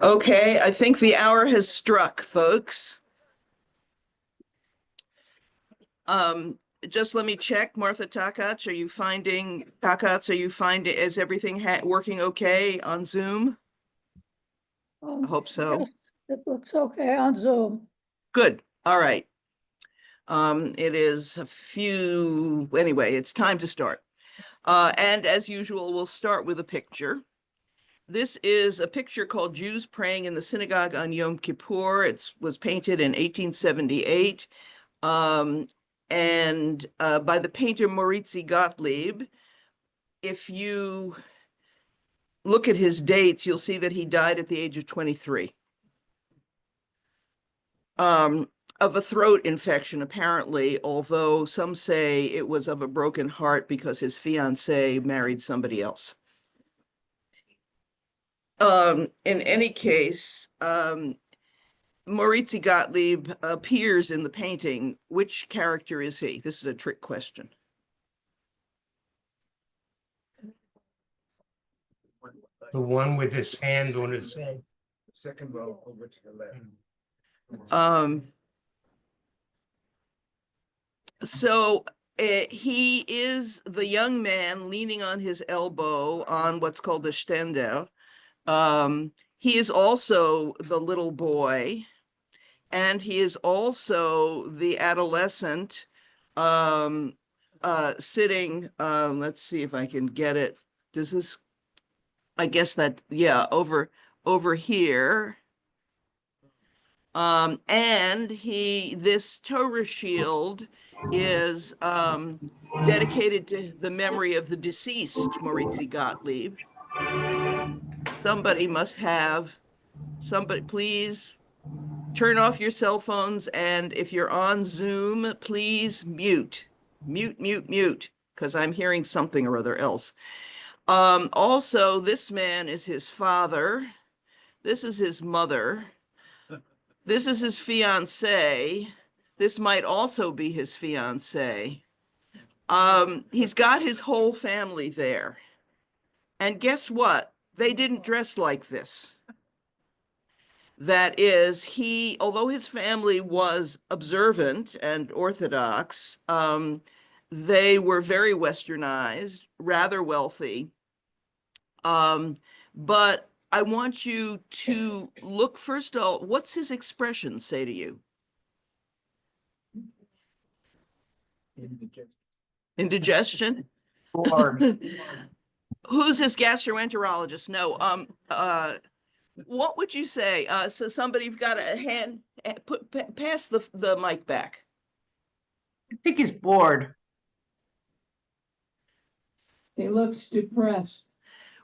Okay, I think the hour has struck, folks. Just let me check, Martha Takach, is everything working okay on Zoom? I hope so. Yes, it looks okay on Zoom. Good, all right. It is anyway, it's time to start. And as usual, we'll start with a picture. This is a picture called Jews Praying in the Synagogue on Yom Kippur. It was painted in 1878 and by the painter Moritzi Gottlieb. If you look at his dates, you'll see that he died at the age of 23 of a throat infection, apparently, although some say it was of a broken heart because his fiancée married somebody else. In any case, Moritzi Gottlieb appears in the painting. Which character is he? This is a trick question. The one with his hand on his head. Second row over to the left. So he is the young man leaning on his elbow on what's called the Ständer. He is also the little boy, and he is also the adolescent sitting, let's see if I can get it. Does this, I guess that, yeah, over here. And this Torah shield is dedicated to the memory of the deceased Moritzi Gottlieb. Somebody, please turn off your cell phones, and if you're on Zoom, please mute, because I'm hearing something or other else. Also, this man is his father. This is his mother. This is his fiancée. This might also be his fiancée. He's got his whole family there. And guess what? They didn't dress like this. That is, although his family was observant and Orthodox, they were very westernized, rather wealthy. But I want you to look first of all, what's his expression say to you? Indigestion? Who's his gastroenterologist? No. What would you say? So somebody's got a hand, pass the mic back. I think he's bored. He looks depressed.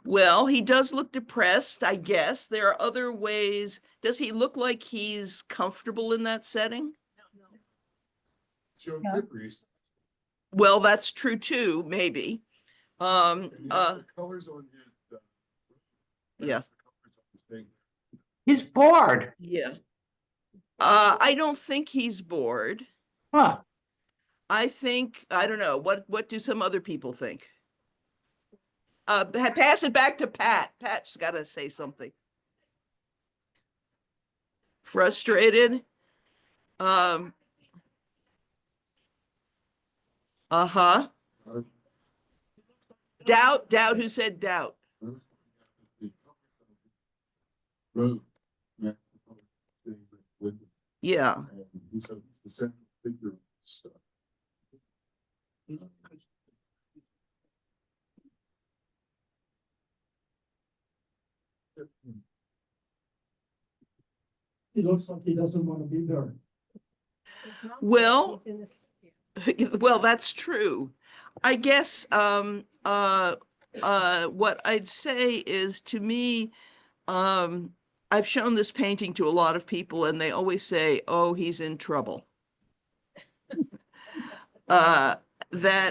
Well, he does look depressed, I guess. There are other ways. Does he look like he's comfortable in that setting? Yeah. Well, that's true too, maybe. Colors on his, Yeah. He's bored. Yeah. I don't think he's bored. Huh. I don't know. What do some other people think? Pass it back to Pat. Pat's got to say something. Frustrated? Uh-huh. Doubt, who said doubt? Yeah. He looks like he doesn't want to be there. Well, well, that's true. I guess what I'd say is, to me, I've shown this painting to a lot of people and they always say, oh, he's in trouble. That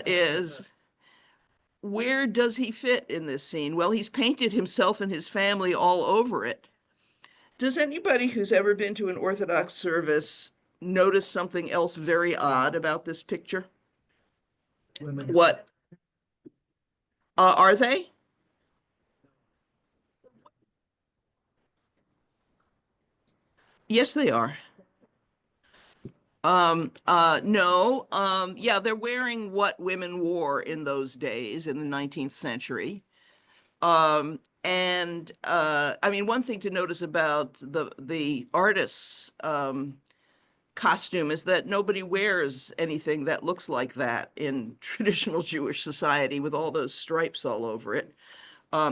is, where does he fit in this scene? Well, he's painted himself and his family all over it. Does anybody who's ever been to an Orthodox service notice something else very odd about this picture? What? Are they? Yes, they are. No, yeah, they're wearing what women wore in those days in the 19th century. I mean, one thing to notice about the artist's costume is that nobody wears anything that looks like that in traditional Jewish society with all those stripes all over it.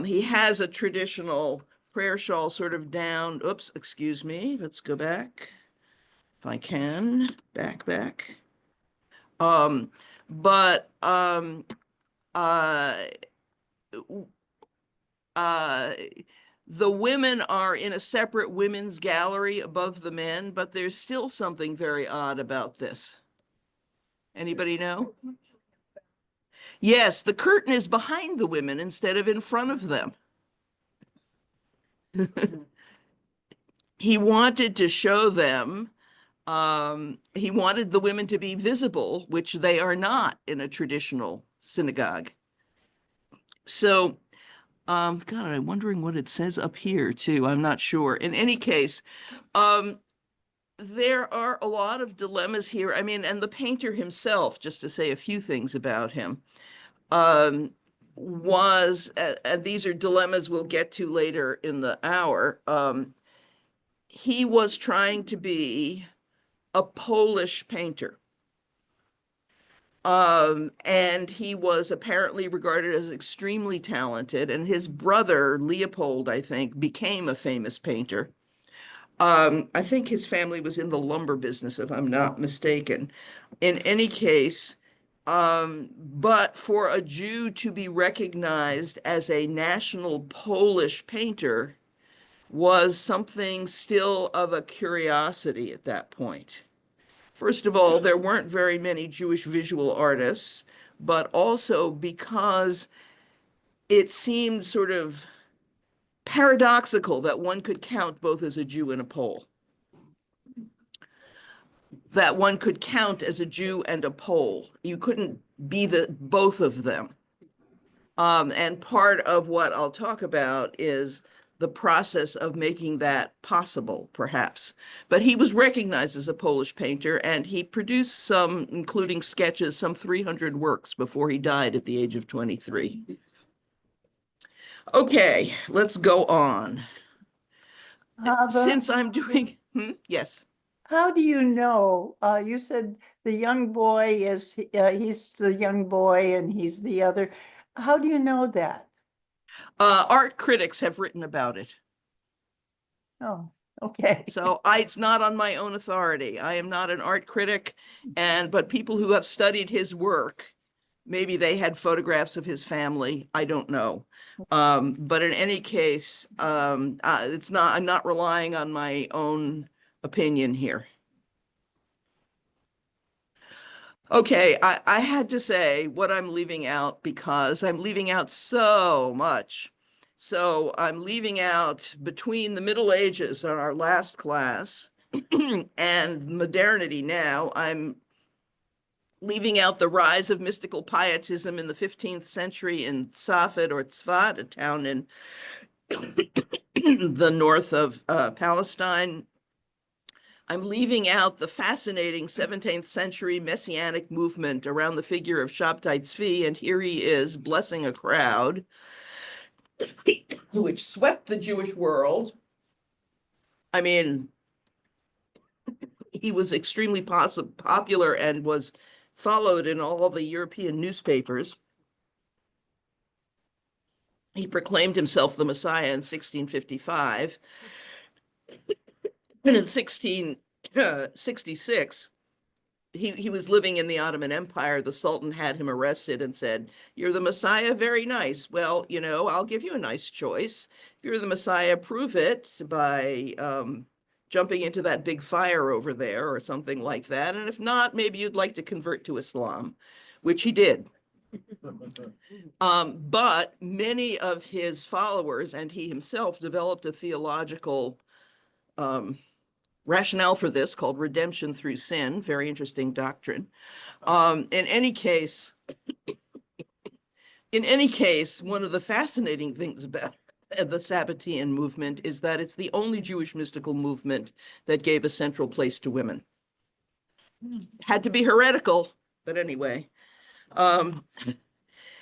He has a traditional prayer shawl sort of down. Oops, excuse me. Let's go back. If I can, back. Um, but uh, uh, the women are in a separate women's gallery above the men, but there's still something very odd about this. Anybody know? Yes, the curtain is behind the women instead of in front of them. He wanted to show them, he wanted the women to be visible, which they are not in a traditional synagogue. So, God, I'm wondering what it says up here too. I'm not sure. In any case, there are a lot of dilemmas here. I mean, and the painter himself, just to say a few things about him, was, and these are dilemmas we'll get to later in the hour, he was trying to be a Polish painter. And he was apparently regarded as extremely talented, and his brother, Leopold, I think, became a famous painter. I think his family was in the lumber business, if I'm not mistaken. In any case, but for a Jew to be recognized as a national Polish painter was something still of a curiosity at that point. First of all, there weren't very many Jewish visual artists, but also because it seemed sort of paradoxical that one could count both as a Jew and a Pole. That one could count as a Jew and a Pole. You couldn't be both of them. And part of what I'll talk about is the process of making that possible, perhaps. But he was recognized as a Polish painter, and he produced some, including sketches, some 300 works before he died at the age of 23. Okay, let's go on. Chava, Since I'm doing, yes. how do you know? You said the young boy is, he's the young boy and he's the other. How do you know that? Art critics have written about it. Oh, okay. So it's not on my own authority. I am not an art critic, but people who have studied his work, maybe they had photographs of his family. I don't know. But in any case, I'm not relying on my own opinion here. Okay, I had to say what I'm leaving out because I'm leaving out so much. So I'm leaving out between the Middle Ages on our last class and modernity now. I'm leaving out the rise of mystical pietism in the 15th century in Safed or Tzfat, a town in the north of Palestine. I'm leaving out the fascinating 17th century messianic movement around the figure of Shabtai Tzvi, and here he is blessing a crowd, which swept the Jewish world. I mean, he was extremely popular and was followed in all the European newspapers. He proclaimed himself the Messiah in 1655. And in 1666, he was living in the Ottoman Empire. The Sultan had him arrested and said, "You're the Messiah, very nice. Well, you know, I'll give you a nice choice. If you're the Messiah, prove it by jumping into that big fire over there or something like that. And if not, maybe you'd like to convert to Islam," which he did. But many of his followers and he himself developed a theological rationale for this called redemption through sin. Very interesting doctrine. In any case, one of the fascinating things about the Sabbatean movement is that it's the only Jewish mystical movement that gave a central place to women. Had to be heretical, but anyway.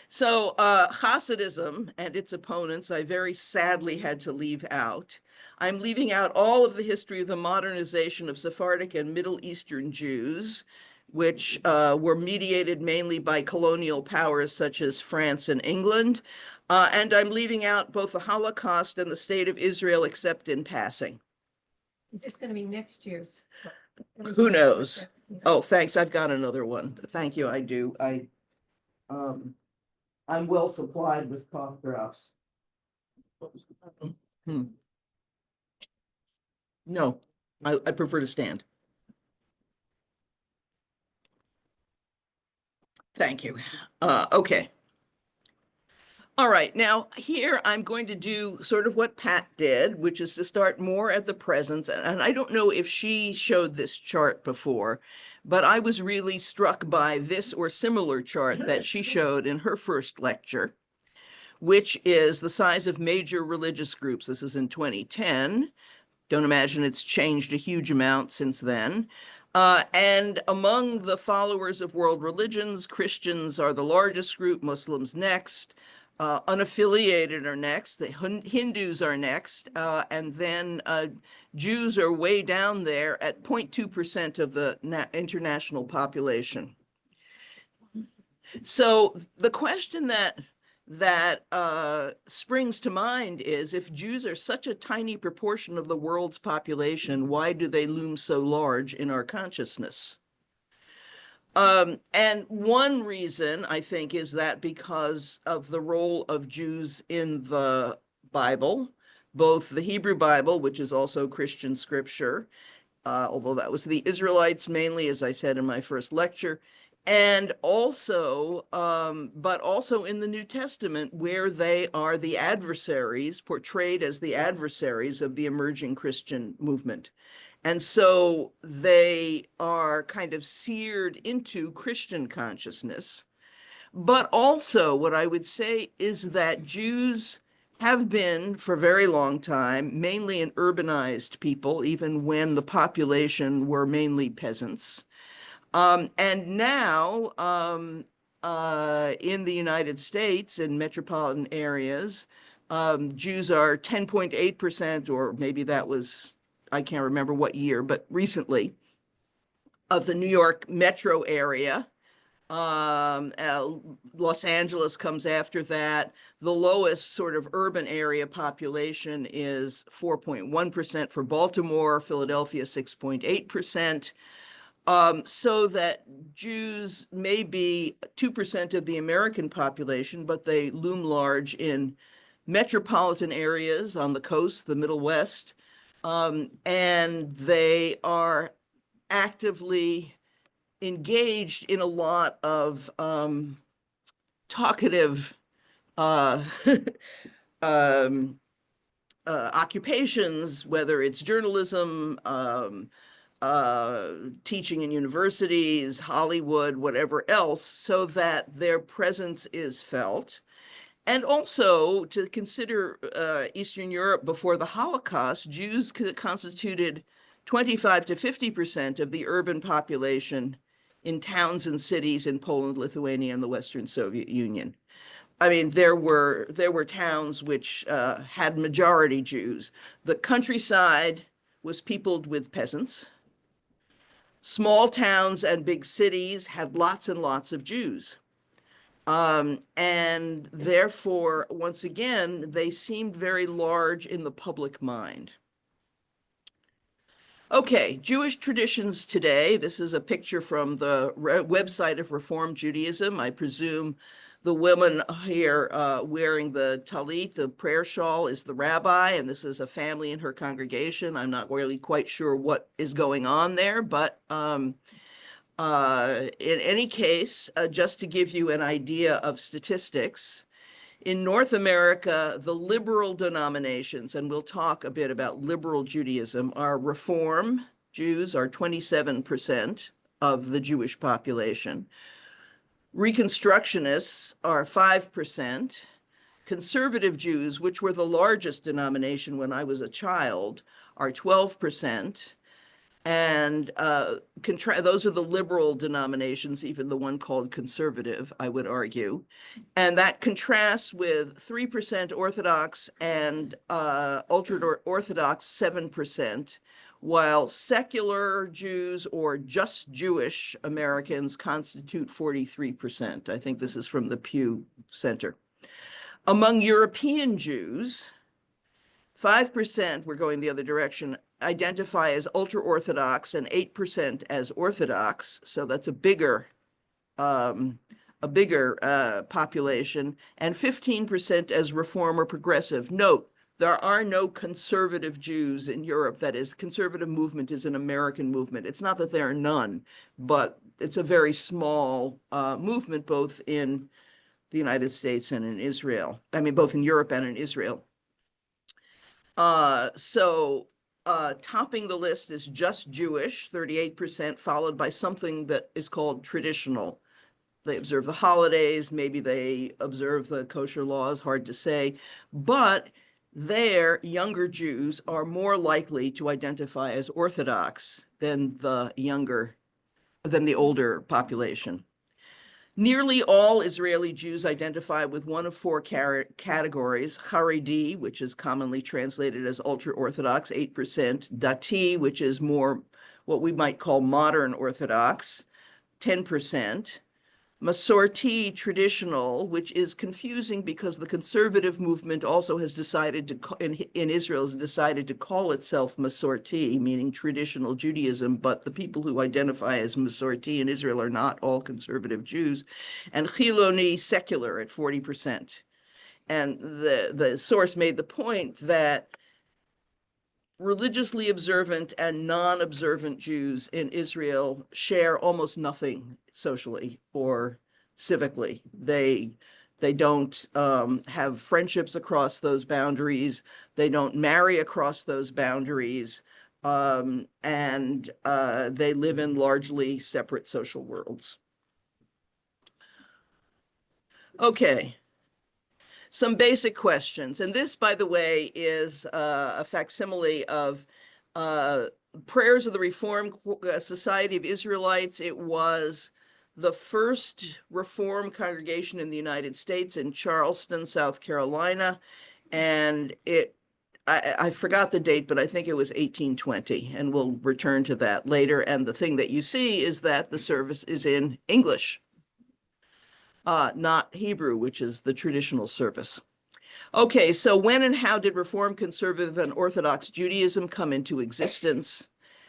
So Hasidism and its opponents, I very sadly had to leave out. I'm leaving out all of the history of the modernization of Sephardic and Middle Eastern Jews, which were mediated mainly by colonial powers such as France and England. And I'm leaving out both the Holocaust and the State of Israel, except in passing. Is this going to be next year's? Who knows? Oh, thanks. I've got another one. Thank you. I do. I'm well supplied with cough drops. No, I prefer to stand. Thank you. Okay. All right, now here I'm going to do sort of what Pat did, which is to start more at the present. And I don't know if she showed this chart before, but I was really struck by this or similar chart that she showed in her first lecture, which is the size of major religious groups. This is in 2010. Don't imagine it's changed a huge amount since then. And among the followers of world religions, Christians are the largest group, Muslims next, unaffiliated are next, the Hindus are next, and then Jews are way down there at 0.2% of the international population. So the question that springs to mind is, if Jews are such a tiny proportion of the world's population, why do they loom so large in our consciousness? And one reason, I think, is that because of the role of Jews in the Bible, both the Hebrew Bible, which is also Christian scripture, although that was the Israelites mainly, as I said in my first lecture, and also, but also in the New Testament, where they are the adversaries, portrayed as the adversaries of the emerging Christian movement. And so they are kind of seared into Christian consciousness. But also what I would say is that Jews have been for a very long time mainly an urbanized people, even when the population were mainly peasants. And now in the United States, in metropolitan areas, Jews are 10.8%, or maybe that was, I can't remember what year, but recently, of the New York metro area. Los Angeles comes after that. The lowest sort of urban area population is 4.1% for Baltimore, Philadelphia 6.8%. So that Jews may be 2% of the American population, but they loom large in metropolitan areas on the coast, the Middle West, and they are actively engaged in a lot of talkative occupations, whether it's journalism, teaching in universities, Hollywood, whatever else, so that their presence is felt. And also to consider Eastern Europe before the Holocaust, Jews constituted 25 to 50% of the urban population in towns and cities in Poland, Lithuania, and the Western Soviet Union. I mean, there were towns which had majority Jews. The countryside was peopled with peasants. Small towns and big cities had lots and lots of Jews. And therefore, once again, they seemed very large in the public mind. Okay, Jewish traditions today. This is a picture from the website of Reform Judaism. I presume the woman here wearing the talit, the prayer shawl, is the rabbi, and this is a family in her congregation. I'm not really quite sure what is going on there, but in any case, just to give you an idea of statistics, in North America, the liberal denominations, and we'll talk a bit about liberal Judaism, are Reform Jews are 27% of the Jewish population. Reconstructionists are 5%. Conservative Jews, which were the largest denomination when I was a child, are 12%. And those are the liberal denominations, even the one called conservative, I would argue. And that contrasts with 3% Orthodox and ultra-Orthodox 7%, while secular Jews or just Jewish Americans constitute 43%. I think this is from the Pew Center. Among European Jews, 5%, we're going the other direction, identify as ultra-Orthodox and 8% as Orthodox. So that's a bigger population, and 15% as Reform or Progressive. Note, there are no conservative Jews in Europe. That is, conservative movement is an American movement. It's not that there are none, but it's a very small movement, both in the United States and in Israel. I mean, both in Europe and in Israel. Topping the list is just Jewish, 38%, followed by something that is called traditional. They observe the holidays, maybe they observe the kosher laws, hard to say, but their younger Jews are more likely to identify as Orthodox than the older population. Nearly all Israeli Jews identify with one of four categories: Haredi, which is commonly translated as ultra-Orthodox, 8%; Dati, which is more what we might call modern Orthodox, 10%; Masorti, traditional, which is confusing because the conservative movement also has decided to, in Israel, has decided to call itself Masorti, meaning traditional Judaism, but the people who identify as Masorti in Israel are not all conservative Jews, and Chiloni, secular, at 40%. And the source made the point that religiously observant and non-observant Jews in Israel share almost nothing socially or civically. They don't have friendships across those boundaries. They don't marry across those boundaries. And they live in largely separate social worlds. Okay. Some basic questions. And this, by the way, is a facsimile of Prayers of the Reformed Society of Israelites. It was the first Reform congregation in the United States in Charleston, South Carolina. And I forgot the date, but I think it was 1820, and we'll return to that later. And the thing that you see is that the service is in English, not Hebrew, which is the traditional service. Okay, so when and how did Reform, Conservative, and Orthodox Judaism come into existence?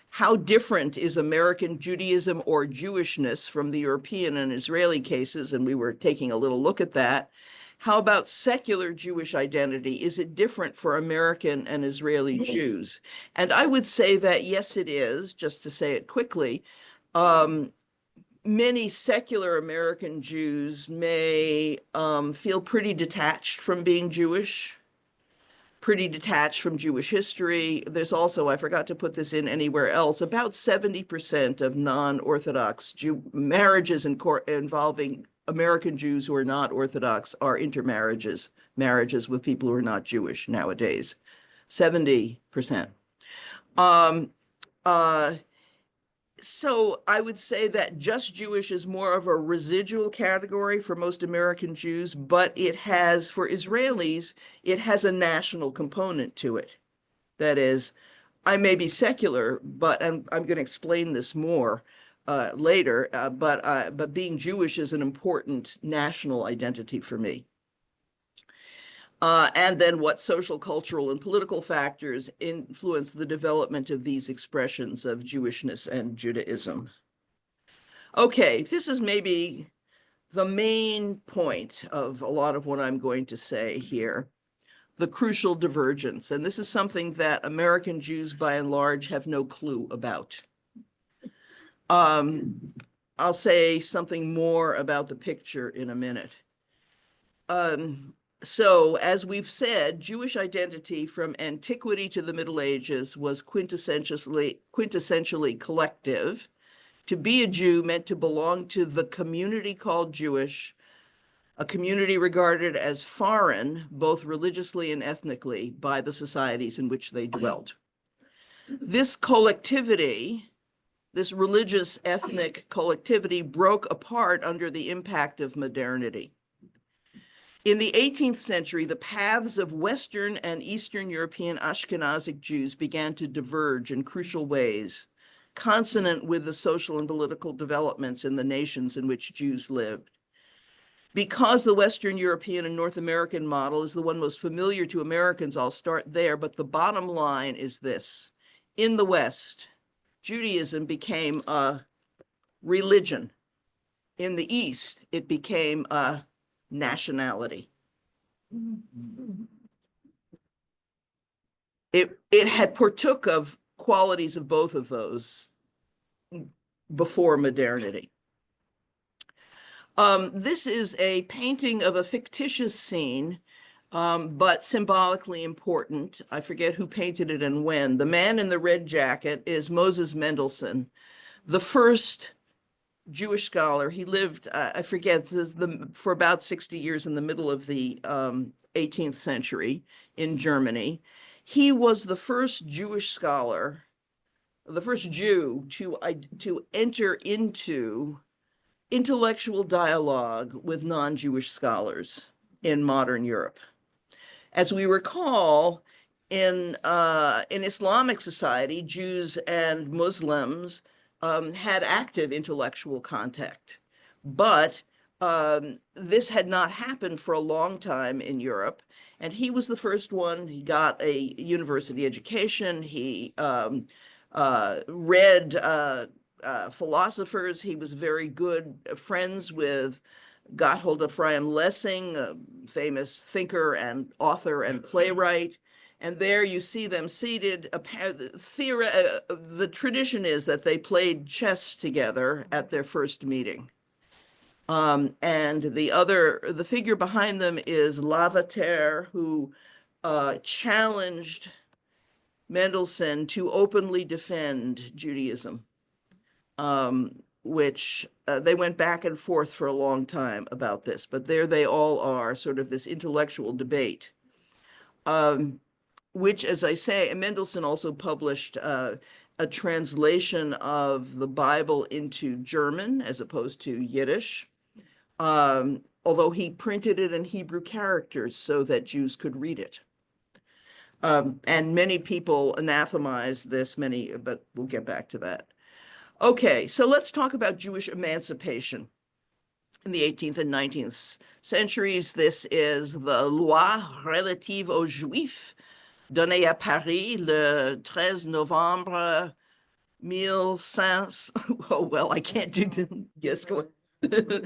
How different is American Judaism or Jewishness from the European and Israeli cases? And we were taking a little look at that. How about secular Jewish identity? Is it different for American and Israeli Jews? And I would say that yes, it is, just to say it quickly. Many secular American Jews may feel pretty detached from being Jewish, pretty detached from Jewish history. There's also, I forgot to put this in anywhere else, about 70% of non-Orthodox marriages involving American Jews who are not Orthodox are intermarriages, marriages with people who are not Jewish nowadays, 70%. So I would say that just Jewish is more of a residual category for most American Jews, but it has, for Israelis, it has a national component to it. That is, I may be secular, but I'm going to explain this more later, but being Jewish is an important national identity for me. And then what social, cultural, and political factors influence the development of these expressions of Jewishness and Judaism. Okay, this is maybe the main point of a lot of what I'm going to say here, the crucial divergence. And this is something that American Jews, by and large, have no clue about. I'll say something more about the picture in a minute. So, as we've said, Jewish identity from antiquity to the Middle Ages was quintessentially collective. To be a Jew meant to belong to the community called Jewish, a community regarded as foreign, both religiously and ethnically, by the societies in which they dwelt. This collectivity, this religious ethnic collectivity, broke apart under the impact of modernity. In the 18th century, the paths of Western and Eastern European Ashkenazic Jews began to diverge in crucial ways, consonant with the social and political developments in the nations in which Jews lived. Because the Western European and North American model is the one most familiar to Americans, I'll start there, but the bottom line is this. In the West, Judaism became a religion. In the East, it became a nationality. It had partook of qualities of both of those before modernity. This is a painting of a fictitious scene, but symbolically important. I forget who painted it and when. The man in the red jacket is Moses Mendelssohn, the first Jewish scholar. He lived, I forget, for about 60 years in the middle of the 18th century in Germany. He was the first Jewish scholar, the first Jew to enter into intellectual dialogue with non-Jewish scholars in modern Europe. As we recall, in Islamic society, Jews and Muslims had active intellectual contact, but this had not happened for a long time in Europe. And he was the first one. He got a university education. He read philosophers. He was very good friends with Gotthold Ephraim Lessing, a famous thinker and author and playwright. And there you see them seated. The tradition is that they played chess together at their first meeting. And the figure behind them is Lavater, who challenged Mendelssohn to openly defend Judaism, which they went back and forth for a long time about this, but there they all are, sort of this intellectual debate, which, as I say, Mendelssohn also published a translation of the Bible into German as opposed to Yiddish, although he printed it in Hebrew characters so that Jews could read it. And many people anathemized this, but we'll get back to that. Okay, so let's talk about Jewish emancipation in the 18th and 19th centuries. This is the Loi relative aux Juifs, donnée à Paris le 13 novembre 1500. Oh, well, I can't do, yes, go ahead.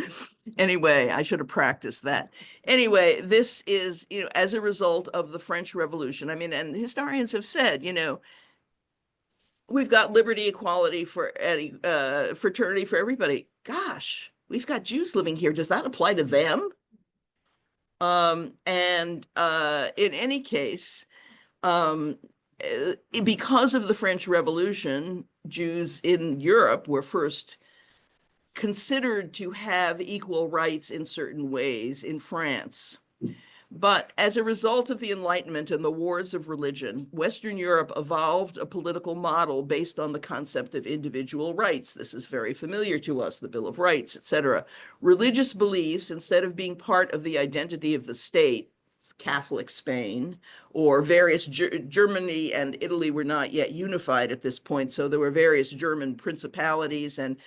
Anyway, I should have practiced that. Anyway, this is, as a result of the French Revolution. I mean, and historians have said, we've got liberty, equality for any fraternity for everybody. Gosh, we've got Jews living here. Does that apply to them? In any case, because of the French Revolution, Jews in Europe were first considered to have equal rights in certain ways in France. But as a result of the Enlightenment and the wars of religion, Western Europe evolved a political model based on the concept of individual rights. This is very familiar to us, the Bill of Rights, etc. Religious beliefs, instead of being part of the identity of the state, Catholic Spain, or various Germany and Italy were not yet unified at this point, so there were various German principalities, and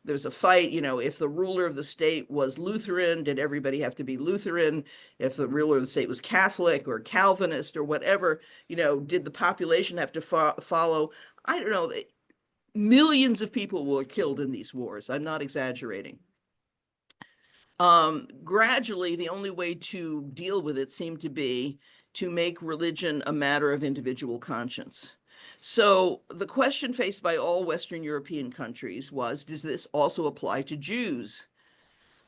there's a fight, if the ruler of the state was Lutheran, did everybody have to be Lutheran? If the ruler of the state was Catholic or Calvinist or whatever, did the population have to follow? I don't know. Millions of people were killed in these wars. I'm not exaggerating. Gradually, the only way to deal with it seemed to be to make religion a matter of individual conscience. So the question faced by all Western European countries was, does this also apply to Jews?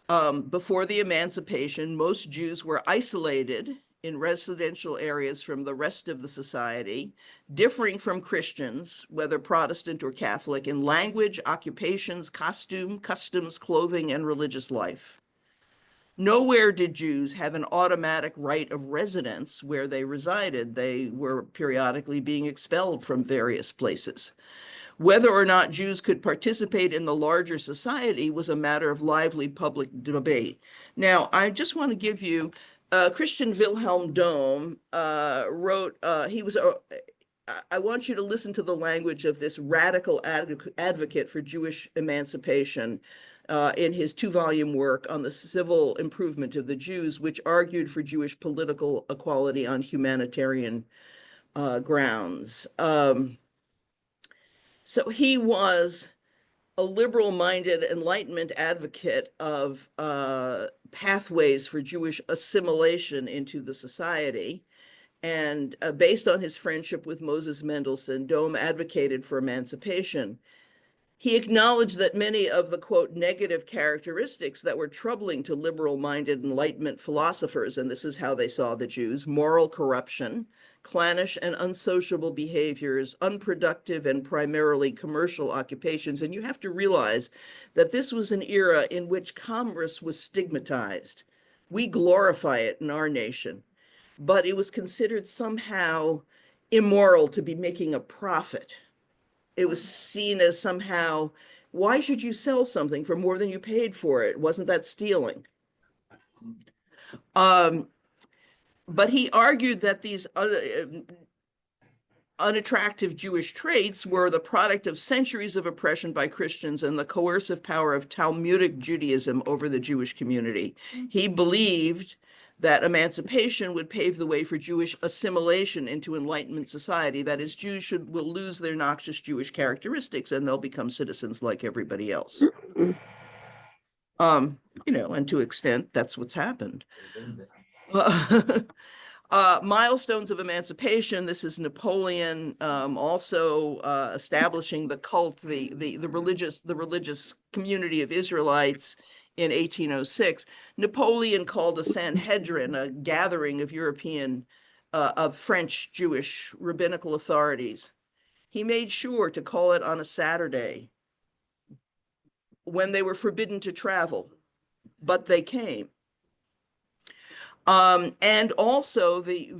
Before the emancipation, most Jews were isolated in residential areas from the rest of the society, differing from Christians, whether Protestant or Catholic, in language, occupations, customs, clothing, and religious life. Nowhere did Jews have an automatic right of residence where they resided. They were periodically being expelled from various places. Whether or not Jews could participate in the larger society was a matter of lively public debate. Now, I just want to give you, Christian Wilhelm Dohm wrote, I want you to listen to the language of this radical advocate for Jewish emancipation in his 2-volume work on the civil improvement of the Jews, which argued for Jewish political equality on humanitarian grounds. So he was a liberal-minded Enlightenment advocate of pathways for Jewish assimilation into the society. And based on his friendship with Moses Mendelssohn, Dohm advocated for emancipation. He acknowledged that many of the, quote, negative characteristics that were troubling to liberal-minded Enlightenment philosophers, and this is how they saw the Jews: moral corruption, clannish and unsociable behaviors, unproductive and primarily commercial occupations. And you have to realize that this was an era in which commerce was stigmatized. We glorify it in our nation, but it was considered somehow immoral to be making a profit. It was seen as somehow, why should you sell something for more than you paid for it? Wasn't that stealing? But he argued that these unattractive Jewish traits were the product of centuries of oppression by Christians and the coercive power of Talmudic Judaism over the Jewish community. He believed that emancipation would pave the way for Jewish assimilation into Enlightenment society. That is, Jews will lose their noxious Jewish characteristics and they'll become citizens like everybody else. And to an extent, that's what's happened. Milestones of emancipation. This is Napoleon also establishing the cult, the religious community of Israelites in 1806. Napoleon called a Sanhedrin, a gathering of of French Jewish rabbinical authorities. He made sure to call it on a Saturday when they were forbidden to travel, but they came. And also the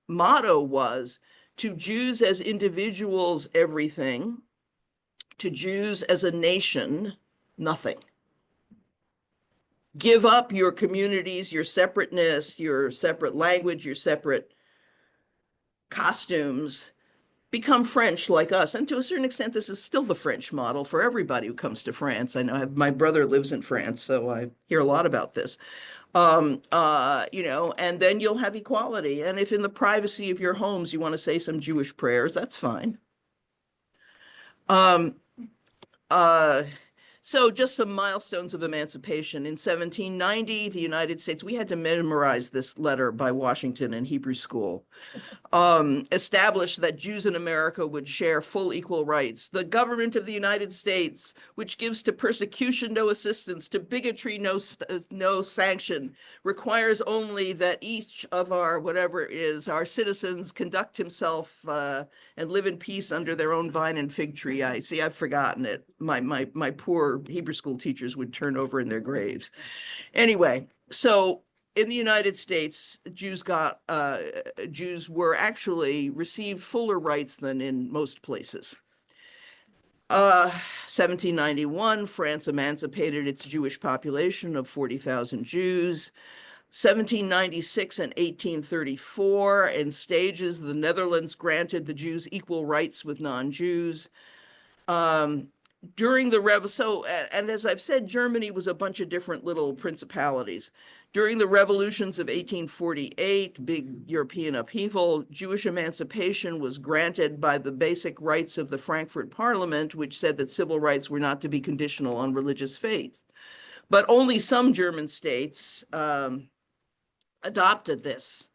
motto was, to Jews as individuals, everything; to Jews as a nation, nothing. Give up your communities, your separateness, your separate language, your separate costumes. Become French like us. And to a certain extent, this is still the French model for everybody who comes to France. I know my brother lives in France, so I hear a lot about this. And then you'll have equality. And if in the privacy of your homes you want to say some Jewish prayers, that's fine. So just some milestones of emancipation. In 1790, the United States, we had to memorize this letter by Washington in Hebrew school, established that Jews in America would share full equal rights. The government of the United States, which gives to persecution no assistance, to bigotry no sanction, requires only that each of our, whatever it is, our citizens conduct himself and live in peace under their own vine and fig tree. I've forgotten it. My poor Hebrew school teachers would turn over in their graves. Anyway, so in the United States, Jews were actually received fuller rights than in most places. 1791, France emancipated its Jewish population of 40,000 Jews. 1796 and 1834, in stages, the Netherlands granted the Jews equal rights with non-Jews. During the and as I've said, Germany was a bunch of different little principalities. During the revolutions of 1848, big European upheaval, Jewish emancipation was granted by the basic rights of the Frankfurt Parliament, which said that civil rights were not to be conditional on religious faith. But only some German states adopted this.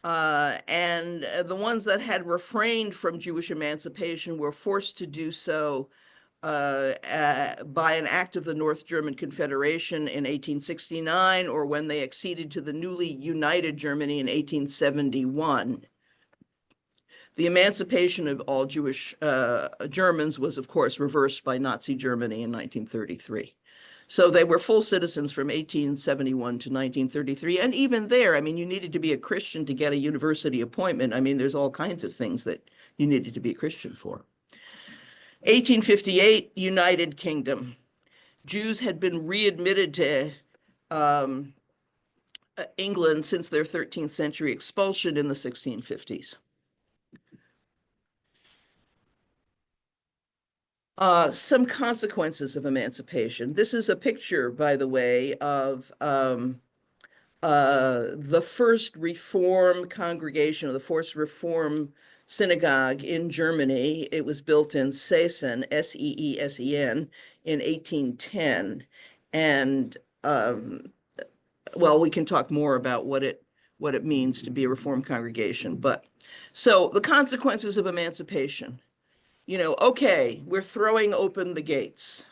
And the ones that had refrained from Jewish emancipation were forced to do so by an act of the North German Confederation in 1869, or when they acceded to the newly united Germany in 1871. The emancipation of all Jewish Germans was, of course, reversed by Nazi Germany in 1933. So they were full citizens from 1871 to 1933. And even there, I mean, you needed to be a Christian to get a university appointment. I mean, there's all kinds of things that you needed to be a Christian for. 1858, United Kingdom. Jews had been readmitted to England since their 13th century expulsion in the 1650s. Some consequences of emancipation. This is a picture, by the way, of the first Reform congregation, or the first Reform synagogue in Germany. It was built in Seesen, Seesen, in 1810. And well, we can talk more about what it means to be a Reform congregation. But so the consequences of emancipation. You know, okay, we're throwing open the gates.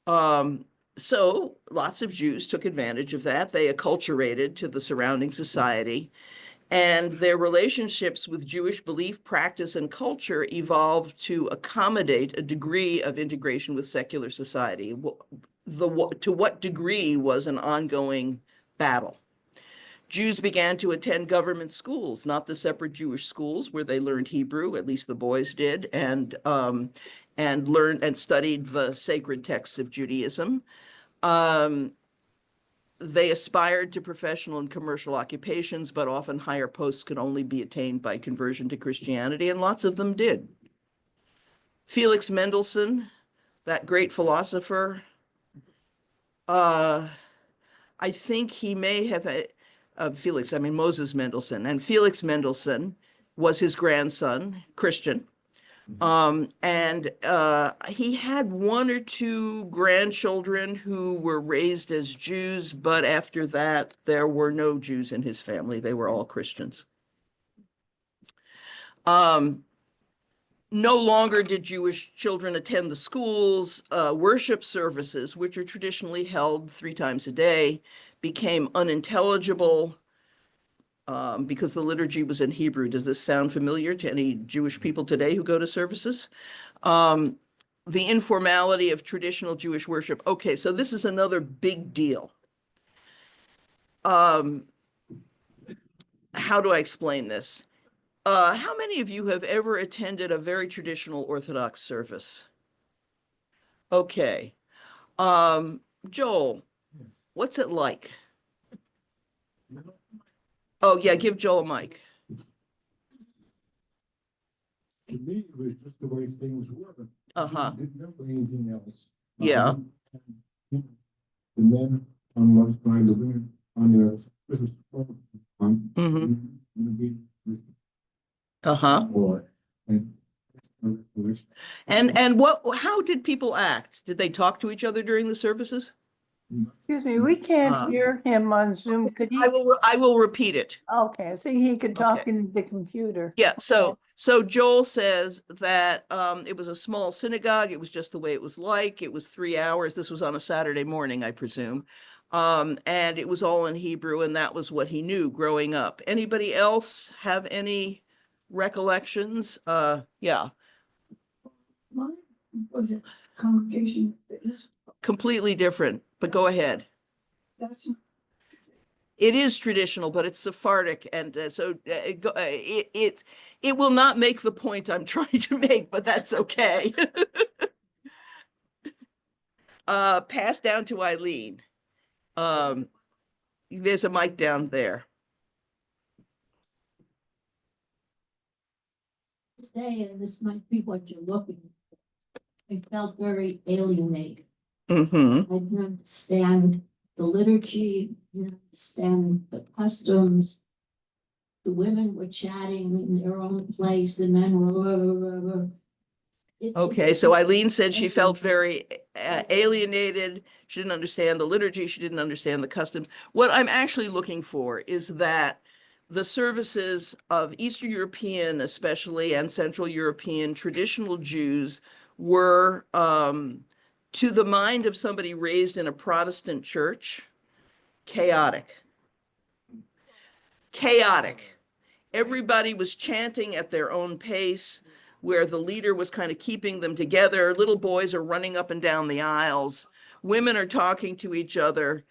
So lots of Jews took advantage of that. They acculturated to the surrounding society, and their relationships with Jewish belief, practice, and culture evolved to accommodate a degree of integration with secular society. To what degree was an ongoing battle. Jews began to attend government schools, not the separate Jewish schools where they learned Hebrew, at least the boys did, and learned and studied the sacred texts of Judaism. They aspired to professional and commercial occupations, but often higher posts could only be attained by conversion to Christianity, and lots of them did. Felix Mendelssohn, that great philosopher, I think he may have Moses Mendelssohn, and Felix Mendelssohn was his grandson, Christian. And he had one or two grandchildren who were raised as Jews, but after that, there were no Jews in his family. They were all Christians. No longer did Jewish children attend the schools. Worship services, which are traditionally held 3 times a day, became unintelligible because the liturgy was in Hebrew. Does this sound familiar to any Jewish people today who go to services? The informality of traditional Jewish worship. Okay, so this is another big deal. How do I explain this? How many of you have ever attended a very traditional Orthodox service? Okay. Joel, what's it like? Oh, yeah, give Joel a mic. To me, it was just the way things were. Uh-huh. Didn't know anything else. Yeah. And then on one side, the women on the Christmas Uh-huh. And how did people act? Did they talk to each other during the services? Excuse me, we can't hear him on Zoom. Could he? I will repeat it. Okay, I think he could talk Okay. in the computer. Yeah, so Joel says that it was a small synagogue. It was just the way it was like. It was 3 hours. This was on a Saturday morning, I presume. And it was all in Hebrew, and that was what he knew growing up. Anybody else have any recollections? Yeah. Mine was a congregation that is, Completely different, but go ahead. that's, It is traditional, but it's Sephardic, and it will not make the point I'm trying to make, but that's okay. Pass down to Eileen. There's a mic down there. Say, and this might be what you're looking for. I felt very alienated. Mm-hmm. I didn't understand the liturgy, didn't understand the customs. The women were chatting in their own place, the men were. Okay, so Eileen said she felt very alienated. She didn't understand the liturgy. She didn't understand the customs. What I'm actually looking for is that the services of Eastern European, especially, and Central European traditional Jews were, to the mind of somebody raised in a Protestant church, chaotic. Chaotic. Everybody was chanting at their own pace, where the leader was kind of keeping them together. Little boys are running up and down the aisles. women are talking to each other.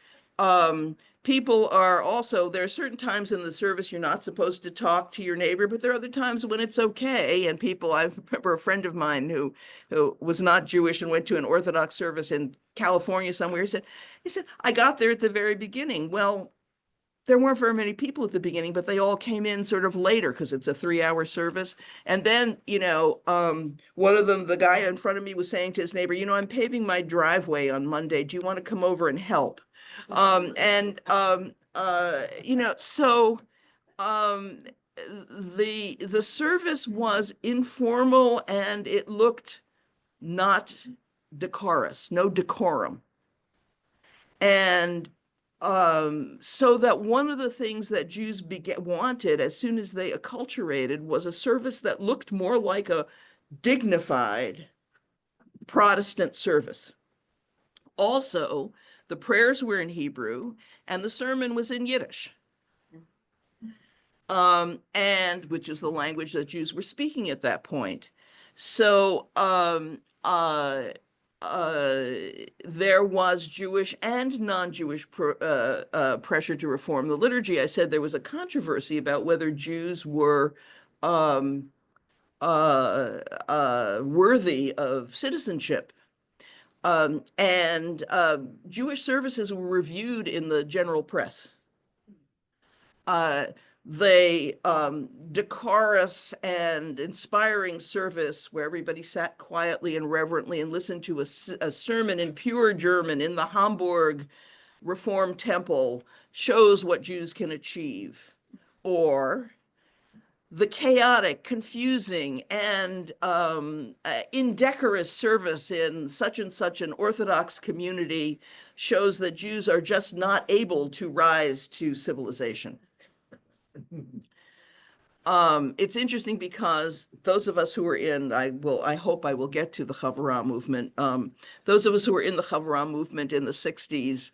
People are also, there are certain times in the service you're not supposed to talk to your neighbor, but there are other times when it's okay. And people, I remember a friend of mine who was not Jewish and went to an Orthodox service in California somewhere. He said, I got there at the very beginning. Well, there weren't very many people at the beginning, but they all came in sort of later because it's a 3-hour service. And then, one of them, the guy in front of me was saying to his neighbor, I'm paving my driveway on Monday. Do you want to come over and help? The service was informal and it looked not decorous, no decorum. And so that one of the things that Jews wanted as soon as they acculturated was a service that looked more like a dignified Protestant service. Also, the prayers were in Hebrew and the sermon was in Yiddish, and which is the language that Jews were speaking at that point. So there was Jewish and non-Jewish pressure to reform the liturgy. I said there was a controversy about whether Jews were worthy of citizenship. Jewish services were reviewed in the general press. Decorous and inspiring service where everybody sat quietly and reverently and listened to a sermon in pure German in the Hamburg Reformed Temple shows what Jews can achieve. Or the chaotic, confusing, and indecorous service in such and such an Orthodox community shows that Jews are just not able to rise to civilization. It's interesting because those of us who are in, I hope I will get to the Chavurah movement. Those of us who were in the Chavurah movement in the 60s,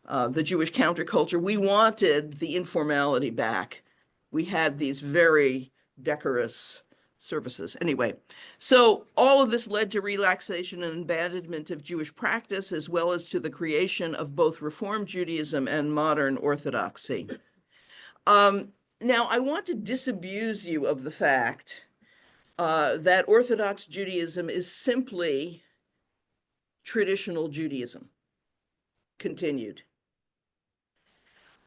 the Jewish counterculture, we wanted the informality back. We had these very decorous services. Anyway, so all of this led to relaxation and abandonment of Jewish practice, as well as to the creation of both Reform Judaism and modern Orthodoxy. Now, I want to disabuse you of the fact that Orthodox Judaism is simply traditional Judaism, continued.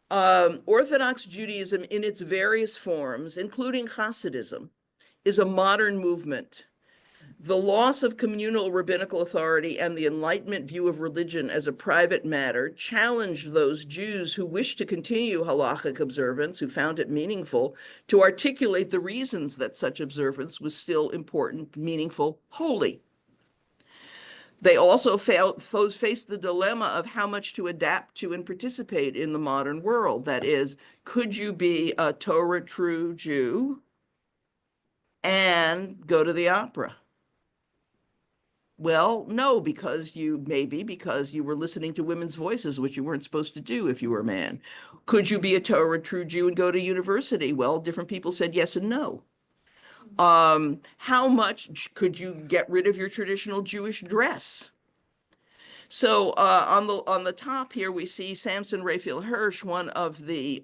Orthodox Judaism in its various forms, including Hasidism, is a modern movement. The loss of communal rabbinical authority and the Enlightenment view of religion as a private matter challenged those Jews who wished to continue halachic observance, who found it meaningful, to articulate the reasons that such observance was still important, meaningful, holy. They also faced the dilemma of how much to adapt to and participate in the modern world. That is, could you be a Torah true Jew and go to the opera? Well, no, because you were listening to women's voices, which you weren't supposed to do if you were a man. Could you be a Torah true Jew and go to university? Well, different people said yes and no. How much could you get rid of your traditional Jewish dress? So on the top here, we see Samson Raphael Hirsch, one of the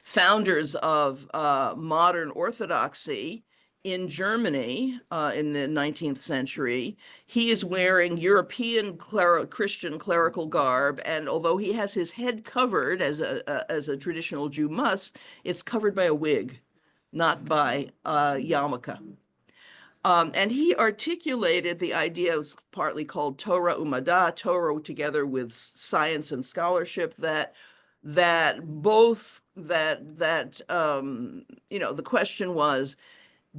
founders of modern Orthodoxy in Germany in the 19th century. He is wearing European Christian clerical garb, and although he has his head covered as a traditional Jew must, it's covered by a wig, not by a yarmulke. And he articulated the idea, it's partly called Torah Umada, Torah together with science and scholarship, the question was,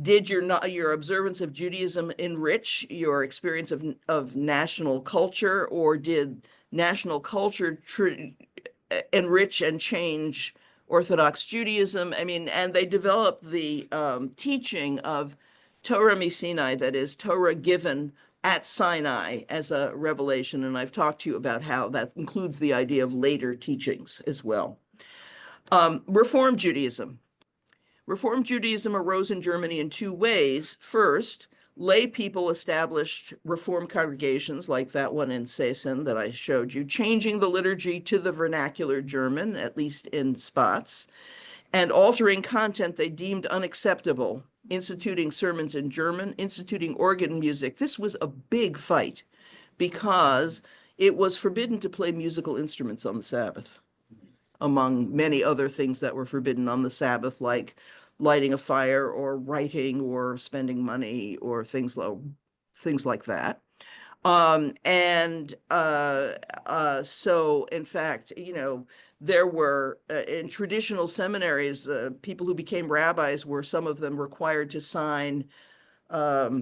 did your observance of Judaism enrich your experience of national culture, or did national culture enrich and change Orthodox Judaism? I mean, and they developed the teaching of Torah Sinai, that is, Torah given at Sinai as a revelation. And I've talked to you about how that includes the idea of later teachings as well. Reform Judaism. Reform Judaism arose in Germany in two ways. First, Lay people established Reform congregations like that one in Seesen that I showed you, changing the liturgy to the vernacular German, at least in spots, and altering content they deemed unacceptable, instituting sermons in German, instituting organ music. This was a big fight because it was forbidden to play musical instruments on the Sabbath, among many other things that were forbidden on the Sabbath, like lighting a fire or writing or spending money or things like that. So in fact, there were in traditional seminaries, people who became rabbis were, some of them, required to sign a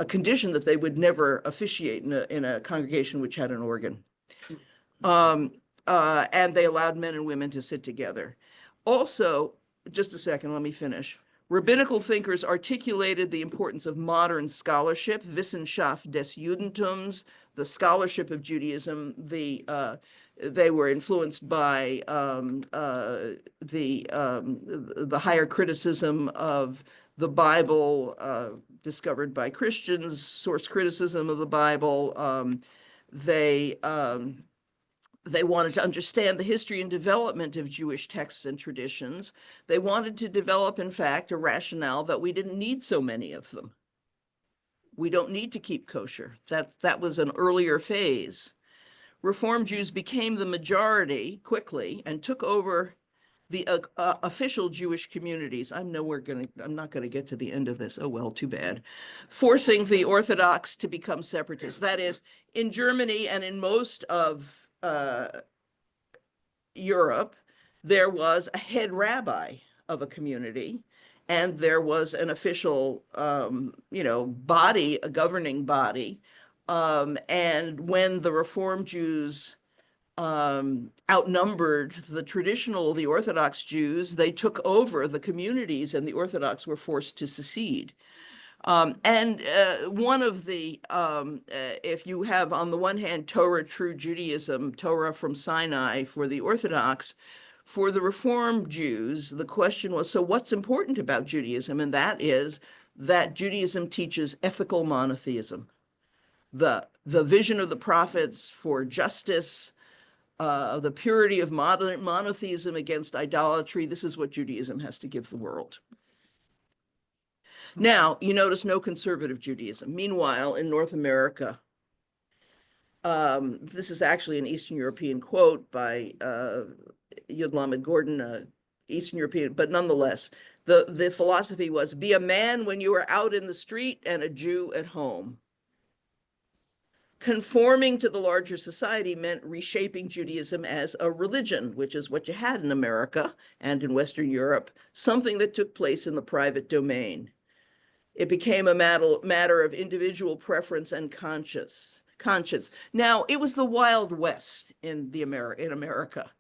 condition that they would never officiate in a congregation which had an organ. And they allowed men and women to sit together. Also, just a second, let me finish. Rabbinical thinkers articulated the importance of modern scholarship, Wissenschaft des Judentums, the scholarship of Judaism. They were influenced by the higher criticism of the Bible, discovered by Christians, source criticism of the Bible. They wanted to understand the history and development of Jewish texts and traditions. They wanted to develop, in fact, a rationale that we didn't need so many of them. We don't need to keep kosher. That was an earlier phase. Reform Jews became the majority quickly and took over the official Jewish communities. I'm not going to get to the end of this. Oh, well, too bad. Forcing the Orthodox to become separatists. That is, in Germany and in most of Europe, there was a head rabbi of a community, and there was an official, body, a governing body. And when the Reform Jews outnumbered the Orthodox Jews, they took over the communities, and the Orthodox were forced to secede. One of the, if you have on the one hand Torah, true Judaism, Torah from Sinai for the Orthodox, for the Reform Jews, the question was, so what's important about Judaism? And that is that Judaism teaches ethical monotheism, the vision of the prophets for justice, the purity of monotheism against idolatry. This is what Judaism has to give the world. Now, you notice no conservative Judaism. Meanwhile, in North America, this is actually an Eastern European quote by Yud Lamed Gordon, Eastern European, but nonetheless, the philosophy was, be a man when you are out in the street and a Jew at home. Conforming to the larger society meant reshaping Judaism as a religion, which is what you had in America and in Western Europe, something that took place in the private domain. It became a matter of individual preference and conscience. Now, it was the Wild West in America.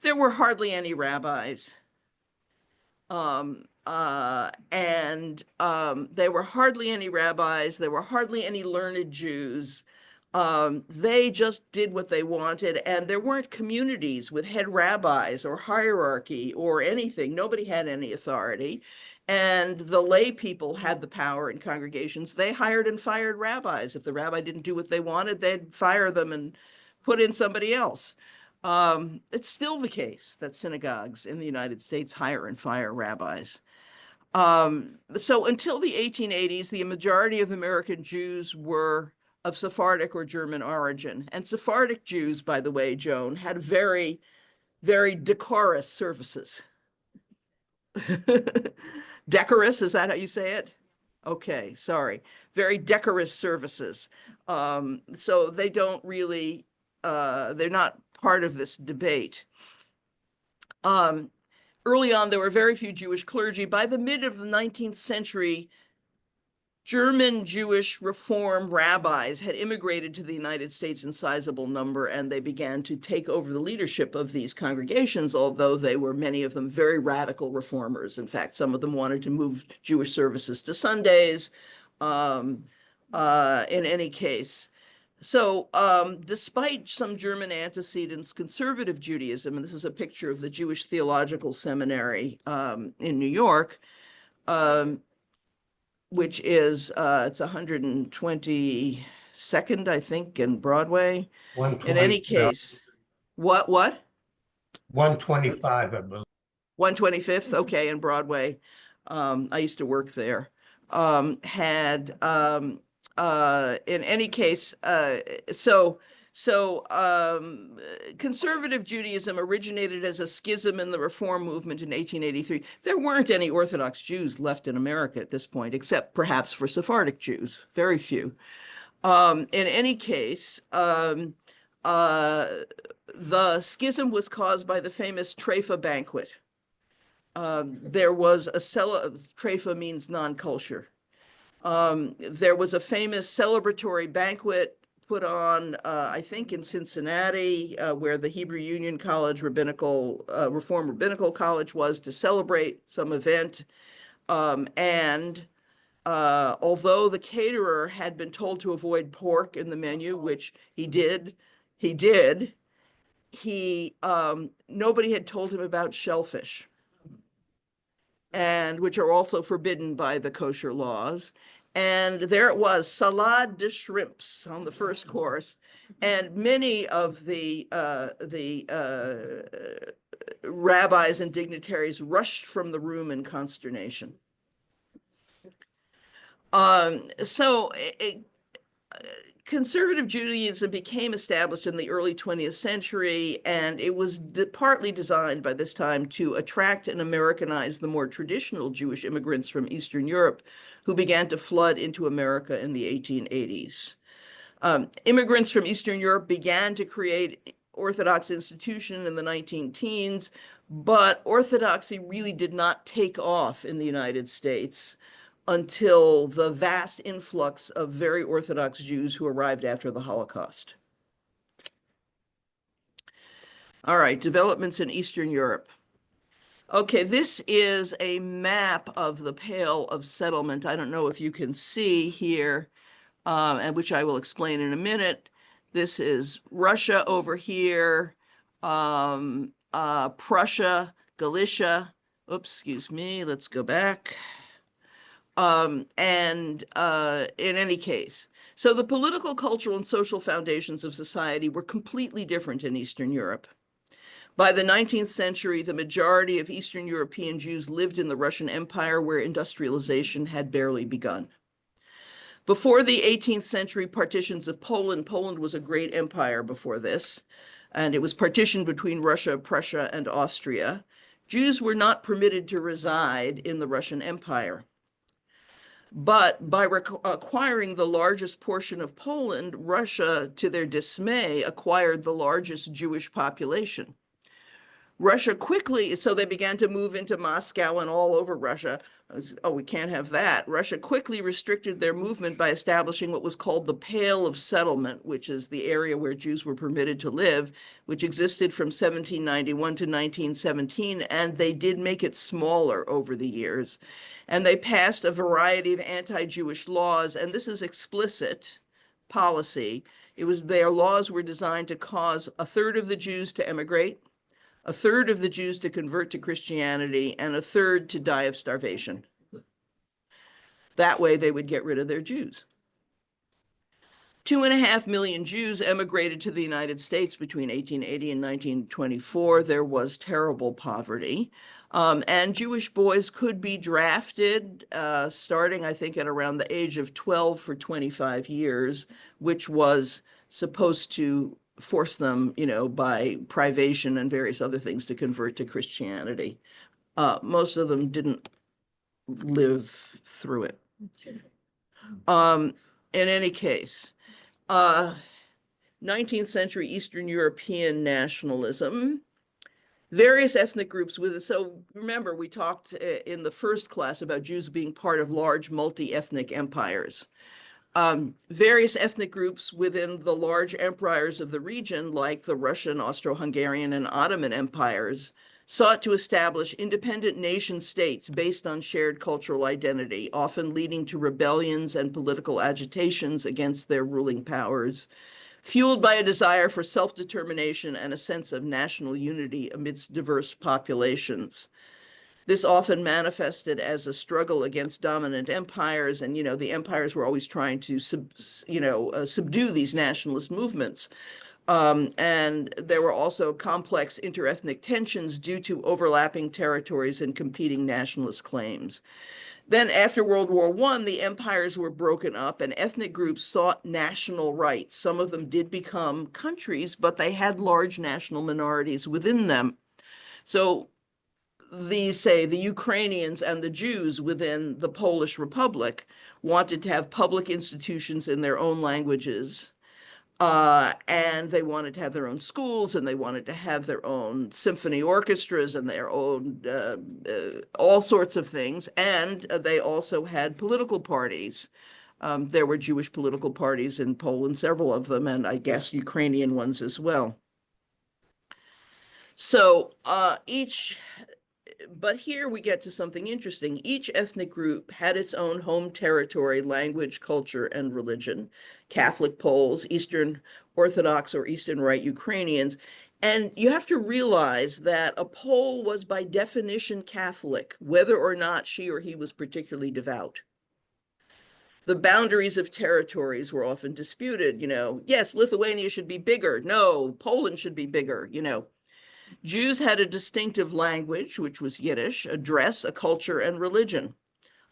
There were hardly any rabbis. There were hardly any rabbis. There were hardly any learned Jews. They just did what they wanted, and there weren't communities with head rabbis or hierarchy or anything. Nobody had any authority. And the lay people had the power in congregations. They hired and fired rabbis. If the rabbi didn't do what they wanted, they'd fire them and put in somebody else. It's still the case that synagogues in the United States hire and fire rabbis. So until the 1880s, the majority of American Jews were of Sephardic or German origin. And Sephardic Jews, by the way, Joan, had very, very decorous services. Decorous, is that how you say it? Okay, sorry. Very decorous services. So they don't really, they're not part of this debate. Early on, there were very few Jewish clergy. By the mid of the 19th century, German Jewish Reform rabbis had immigrated to the United States in sizable number, and they began to take over the leadership of these congregations, although they were, many of them, very radical reformers. In fact, some of them wanted to move Jewish services to Sundays, in any case. So despite some German antecedents, conservative Judaism, and this is a picture of the Jewish Theological Seminary in New York, which is it's 122nd, I think, in Broadway. In any 120, case, what? 125, I believe. 125th, okay, in Broadway. I used to work there. In any case, conservative Judaism originated as a schism in the Reform movement in 1883. There weren't any Orthodox Jews left in America at this point, except perhaps for Sephardic Jews, very few. In any case, the schism was caused by the famous Treifa banquet. There was a Treifa means non-kosher. There was a famous celebratory banquet put on, I think, in Cincinnati, where the Hebrew Union College Reform Rabbinical College was, to celebrate some event. And although the caterer had been told to avoid pork in the menu, which he did, nobody had told him about shellfish, and which are also forbidden by the kosher laws. And there it was, salad de shrimps on the first course. And many of the rabbis and dignitaries rushed from the room in consternation. Conservative Judaism became established in the early 20th century, and it was partly designed by this time to attract and Americanize the more traditional Jewish immigrants from Eastern Europe who began to flood into America in the 1880s. Immigrants from Eastern Europe began to create Orthodox institution in the 19-teens, but Orthodoxy really did not take off in the United States until the vast influx of very Orthodox Jews who arrived after the Holocaust. All right, developments in Eastern Europe. Okay, this is a map of the Pale of Settlement. I don't know if you can see here, and which I will explain in a minute. This is Russia over here, Prussia, Galicia. Oops, excuse me, let's go back. In any case, so the political, cultural, and social foundations of society were completely different in Eastern Europe. By the 19th century, the majority of Eastern European Jews lived in the Russian Empire, where industrialization had barely begun. Before the 18th century partitions of Poland, Poland was a great empire before this, and it was partitioned between Russia, Prussia, and Austria. Jews were not permitted to reside in the Russian Empire. But by acquiring the largest portion of Poland, Russia, to their dismay, acquired the largest Jewish population. Russia quickly, so they began to move into Moscow and all over Russia. Oh, we can't have that. Russia quickly restricted their movement by establishing what was called the Pale of Settlement, which is the area where Jews were permitted to live, which existed from 1791 to 1917, and they did make it smaller over the years. And they passed a variety of anti-Jewish laws, and this is explicit policy. Their laws were designed to cause a third of the Jews to emigrate, a third of the Jews to convert to Christianity, and a third to die of starvation. That way they would get rid of their Jews. 2.5 million Jews emigrated to the United States between 1880 and 1924. There was terrible poverty. And Jewish boys could be drafted starting, I think, at around the age of 12 for 25 years, which was supposed to force them, by privation and various other things, to convert to Christianity. Most of them didn't live through it. In any case, 19th century Eastern European nationalism, various ethnic groups so remember, we talked in the first class about Jews being part of large multi-ethnic empires. Various ethnic groups within the large empires of the region, like the Russian, Austro-Hungarian, and Ottoman empires, sought to establish independent nation states based on shared cultural identity, often leading to rebellions and political agitations against their ruling powers, fueled by a desire for self-determination and a sense of national unity amidst diverse populations. This often manifested as a struggle against dominant empires, and the empires were always trying to subdue these nationalist movements. And there were also complex interethnic tensions due to overlapping territories and competing nationalist claims. Then after World War I, the empires were broken up and ethnic groups sought national rights. Some of them did become countries, but they had large national minorities within them. So the Ukrainians and the Jews within the Polish Republic wanted to have public institutions in their own languages. And they wanted to have their own schools, and they wanted to have their own symphony orchestras and their own all sorts of things. And they also had political parties. There were Jewish political parties in Poland, several of them, and I guess Ukrainian ones as well. So but here we get to something interesting. Each ethnic group had its own home territory, language, culture, and religion. Catholic Poles, Eastern Orthodox or Eastern Rite Ukrainians. And you have to realize that a Pole was by definition Catholic, whether or not she or he was particularly devout. The boundaries of territories were often disputed. Yes, Lithuania should be bigger. No, Poland should be bigger. Jews had a distinctive language, which was Yiddish, a dress, a culture, and religion.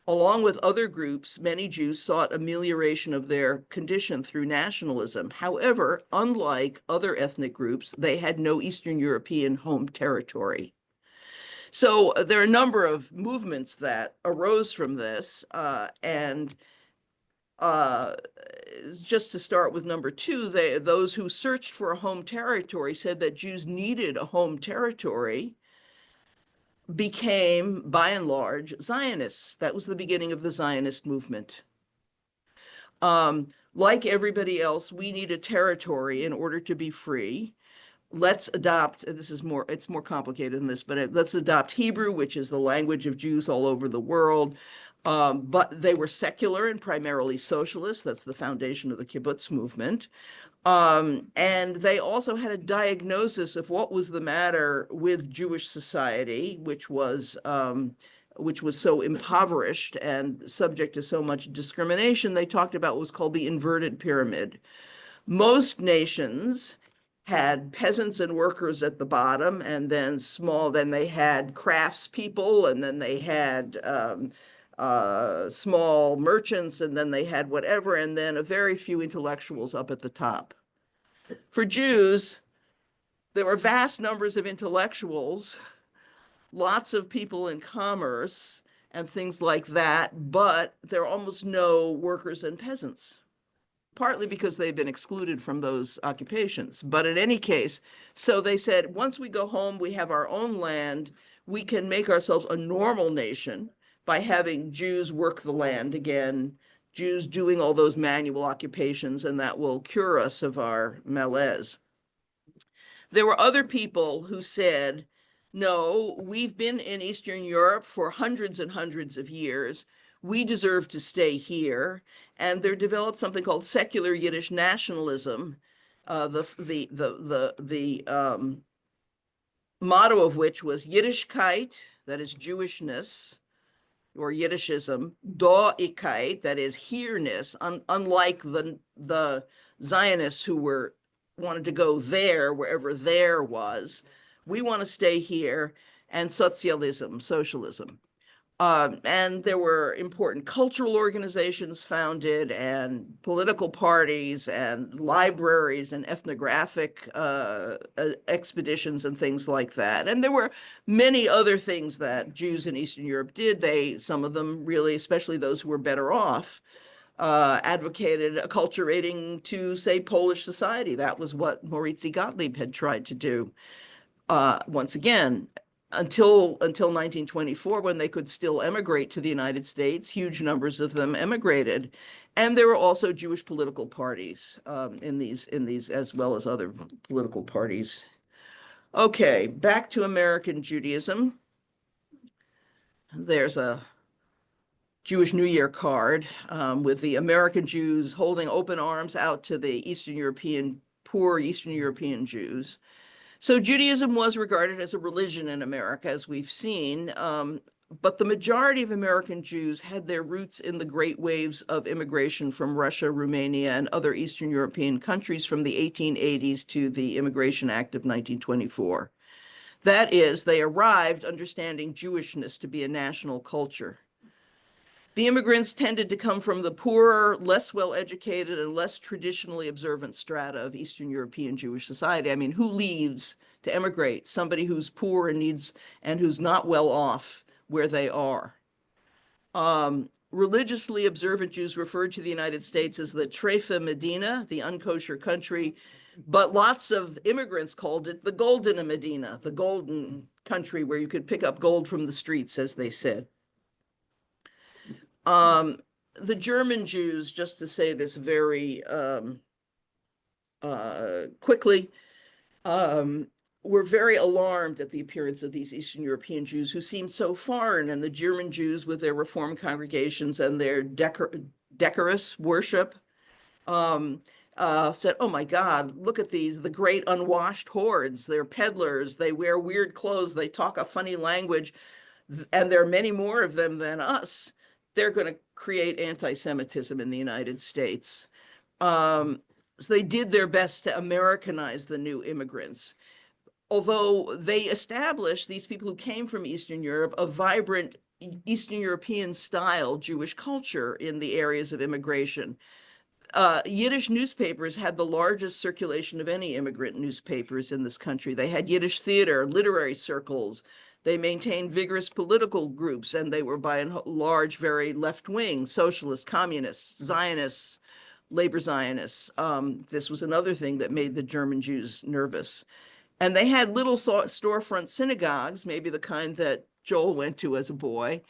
Along with other groups, many Jews sought amelioration of their condition through nationalism. However, unlike other ethnic groups, they had no Eastern European home territory. So there are a number of movements that arose from this, and just to start with number two, those who searched for a home territory said that Jews needed a home territory, became, by and large, Zionists. That was the beginning of the Zionist movement. Like everybody else, we need a territory in order to be free. Let's adopt, it's more complicated than this, but let's adopt Hebrew, which is the language of Jews all over the world. But they were secular and primarily socialist. That's the foundation of the kibbutz movement. And they also had a diagnosis of what was the matter with Jewish society, which was so impoverished and subject to so much discrimination. They talked about what was called the inverted pyramid. Most nations had peasants and workers at the bottom, and then they had craftspeople, and then they had small merchants, and then they had whatever, and then a very few intellectuals up at the top. For Jews, there were vast numbers of intellectuals, lots of people in commerce and things like that, but there are almost no workers and peasants, partly because they've been excluded from those occupations. But in any case, so they said, once we go home, we have our own land, we can make ourselves a normal nation by having Jews work the land again, Jews doing all those manual occupations, and that will cure us of our malaise. There were other people who said, no, we've been in Eastern Europe for hundreds and hundreds of years. We deserve to stay here. And there developed something called secular Yiddish nationalism, the motto of which was Yiddishkeit, that is Jewishness, or Yiddishism, Do'ikait, that is here-ness, unlike the Zionists who wanted to go there, wherever there was. We want to stay here, and socialism, socialism. And there were important cultural organizations founded, and political parties, and libraries, and ethnographic expeditions, and things like that. And there were many other things that Jews in Eastern Europe did. Some of them really, especially those who were better off, advocated acculturating to, say, Polish society. That was what Maurycy Gottlieb had tried to do. Once again, until 1924, when they could still emigrate to the United States, huge numbers of them emigrated. And there were also Jewish political parties in these, as well as other political parties. Okay, back to American Judaism. There's a Jewish New Year card with the American Jews holding open arms out to the poor Eastern European Jews. So Judaism was regarded as a religion in America, as we've seen, but the majority of American Jews had their roots in the great waves of immigration from Russia, Romania, and other Eastern European countries from the 1880s to the Immigration Act of 1924. That is, they arrived understanding Jewishness to be a national culture. The immigrants tended to come from the poorer, less well-educated, and less traditionally observant strata of Eastern European Jewish society. I mean, who leaves to emigrate? Somebody who's poor and who's not well off where they are. Religiously observant Jews referred to the United States as the Treifa Medina, the unkosher country, but lots of immigrants called it the Golden Medina, the golden country where you could pick up gold from the streets, as they said. The German Jews, just to say this very quickly, were very alarmed at the appearance of these Eastern European Jews who seemed so foreign, and the German Jews with their Reform congregations and their decorous worship said, oh my God, look at these, the great unwashed hordes. They're peddlers, they wear weird clothes, they talk a funny language, and there are many more of them than us. They're going to create anti-Semitism in the United States. So they did their best to Americanize the new immigrants. Although they established, these people who came from Eastern Europe, a vibrant Eastern European style Jewish culture in the areas of immigration. Yiddish newspapers had the largest circulation of any immigrant newspapers in this country. They had Yiddish theater, literary circles. They maintained vigorous political groups, and they were by and large very left-wing, socialists, communists, Zionists, labor Zionists. This was another thing that made the German Jews nervous. And they had little storefront synagogues, maybe the kind that Joel went to as a boy,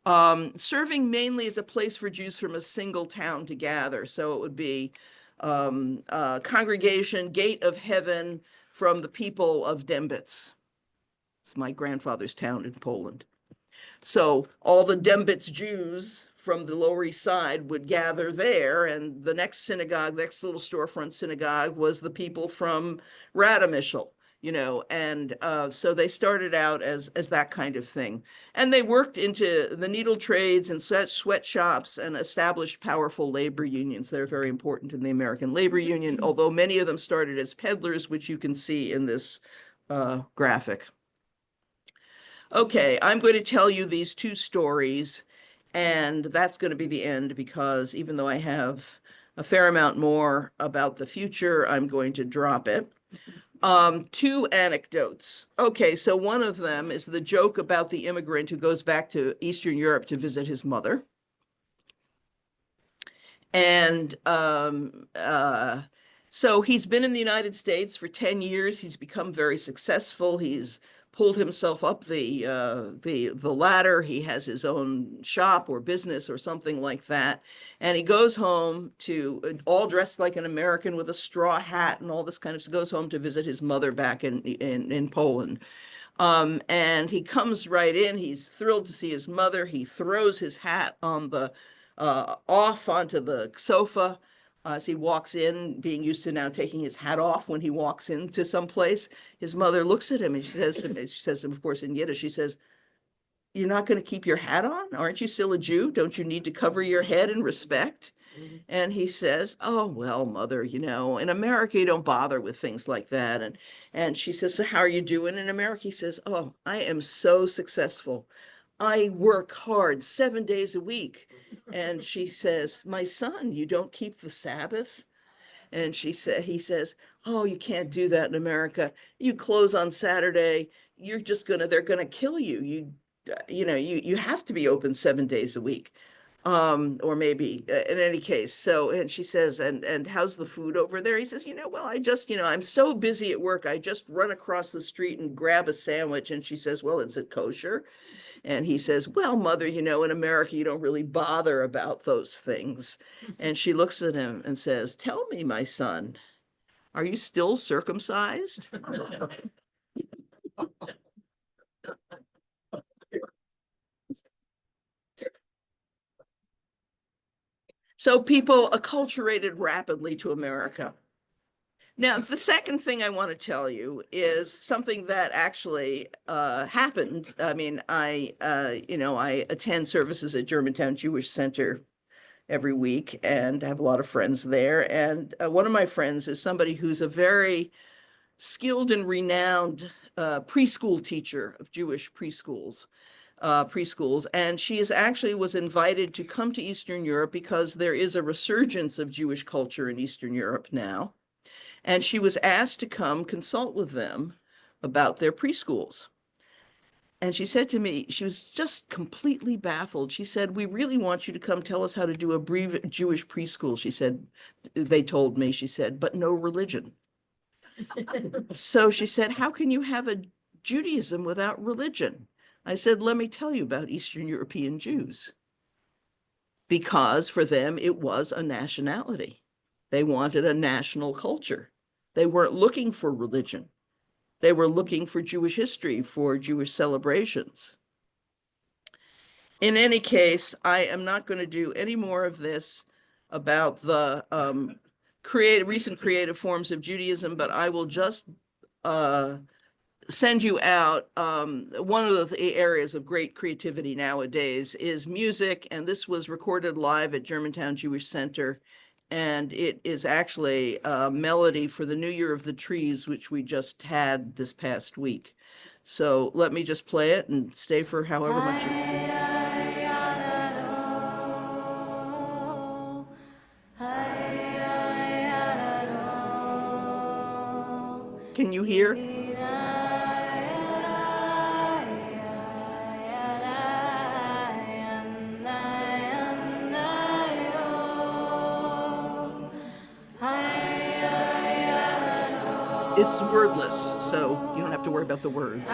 serving mainly as a place for Jews from a single town to gather. So it would be congregation, gate of heaven from the people of Dembitz. It's my grandfather's town in Poland. So all the Dembitz Jews from the Lower East Side would gather there, and the next synagogue, next little storefront synagogue, was the people from Radimichel, you know, and so they started out as that kind of thing. And they worked into the needle trades and sweatshops and established powerful labor unions. They're very important in the American labor union, although many of them started as peddlers, which you can see in this graphic. Okay, I'm going to tell you these two stories, and that's going to be the end, because even though I have a fair amount more about the future, I'm going to drop it. Two anecdotes. Okay, so one of them is the joke about the immigrant who goes back to Eastern Europe to visit his mother. And so he's been in the United States for 10 years. He's become very successful. He's pulled himself up the ladder. He has his own shop or business or something like that. And he goes home to, all dressed like an American with a straw hat and all this kind of, goes home to visit his mother back in Poland. And he comes right in. He's thrilled to see his mother. He throws his hat on the off onto the sofa as he walks in, being used to now taking his hat off when he walks into some place. His mother looks at him and she says, of course, in Yiddish, she says, "You're not going to keep your hat on? Aren't you still a Jew? Don't you need to cover your head in respect?" And he says, "Oh, well, mother, you know, in America, you don't bother with things like that." And she says, "So how are you doing in America?" He says, "Oh, I am so successful. I work hard 7 days a week." And she says, "My son, you don't keep the Sabbath?" And he says, "Oh, you can't do that in America. You close on Saturday. You're just they're gonna kill you. You have to be open 7 days a week." Or maybe in any case. So, and she says, and how's the food over there? He says, well, I'm so busy at work. I just run across the street and grab a sandwich. And she says, "Well, is it kosher?" And he says, "Well, mother, in America, you don't really bother about those things." And she looks at him and says, "Tell me, my son, are you still circumcised?" So people acculturated rapidly to America. Now, the second thing I want to tell you is something that actually happened. I mean, I attend services at Germantown Jewish Center every week and have a lot of friends there. And one of my friends is somebody who's a very skilled and renowned preschool teacher of Jewish preschools. And she is actually was invited to come to Eastern Europe because there is a resurgence of Jewish culture in Eastern Europe now. And she was asked to come consult with them about their preschools. And she said to me, she was just completely baffled. She said, "We really want you to come tell us how to do a Jewish preschool." She said, "They told me," she said, "but no religion." So she said, "How can you have a Judaism without religion?" I said, "Let me tell you about Eastern European Jews." Because for them, it was a nationality. They wanted a national culture. They weren't looking for religion. They were looking for Jewish history, for Jewish celebrations. In any case, I am not going to do any more of this about the recent creative forms of Judaism, but I will just send you out. One of the areas of great creativity nowadays is music, and this was recorded live at Germantown Jewish Center. And it is actually a melody for the New Year of the Trees, which we just had this past week. So let me just play it and stay for however much you can you hear? It's wordless, so you don't have to worry about the words.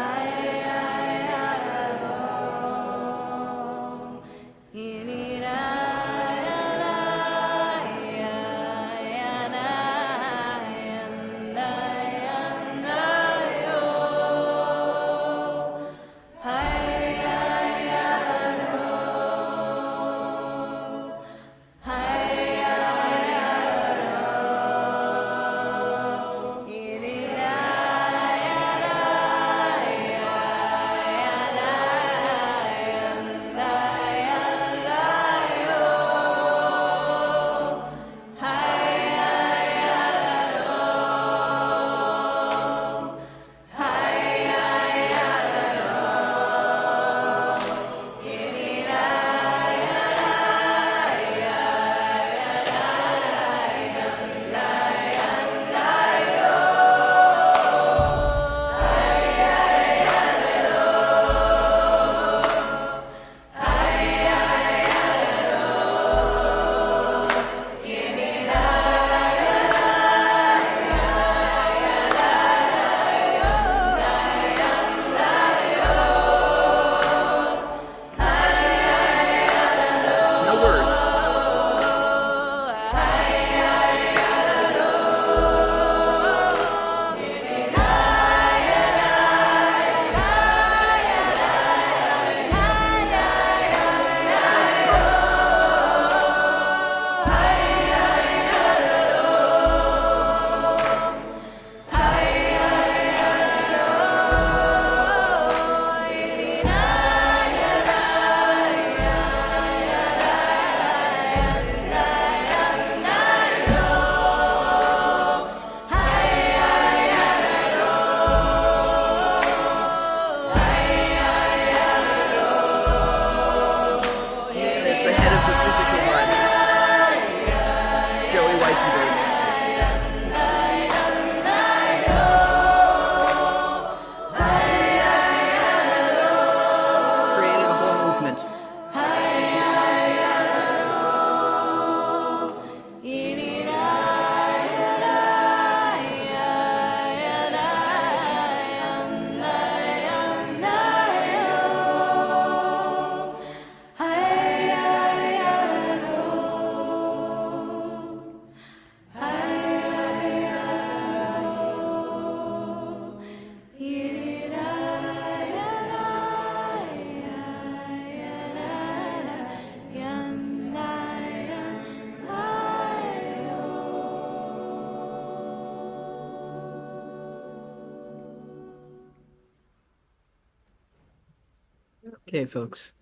Okay, folks.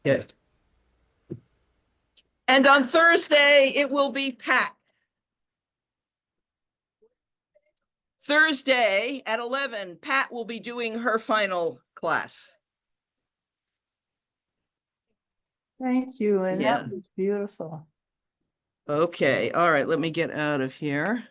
Yes. And on Thursday, it will be Pat. Thursday at 11, Pat will be doing her final class. Thank you, and Yeah. that was beautiful. Okay, all right, let me get out of here.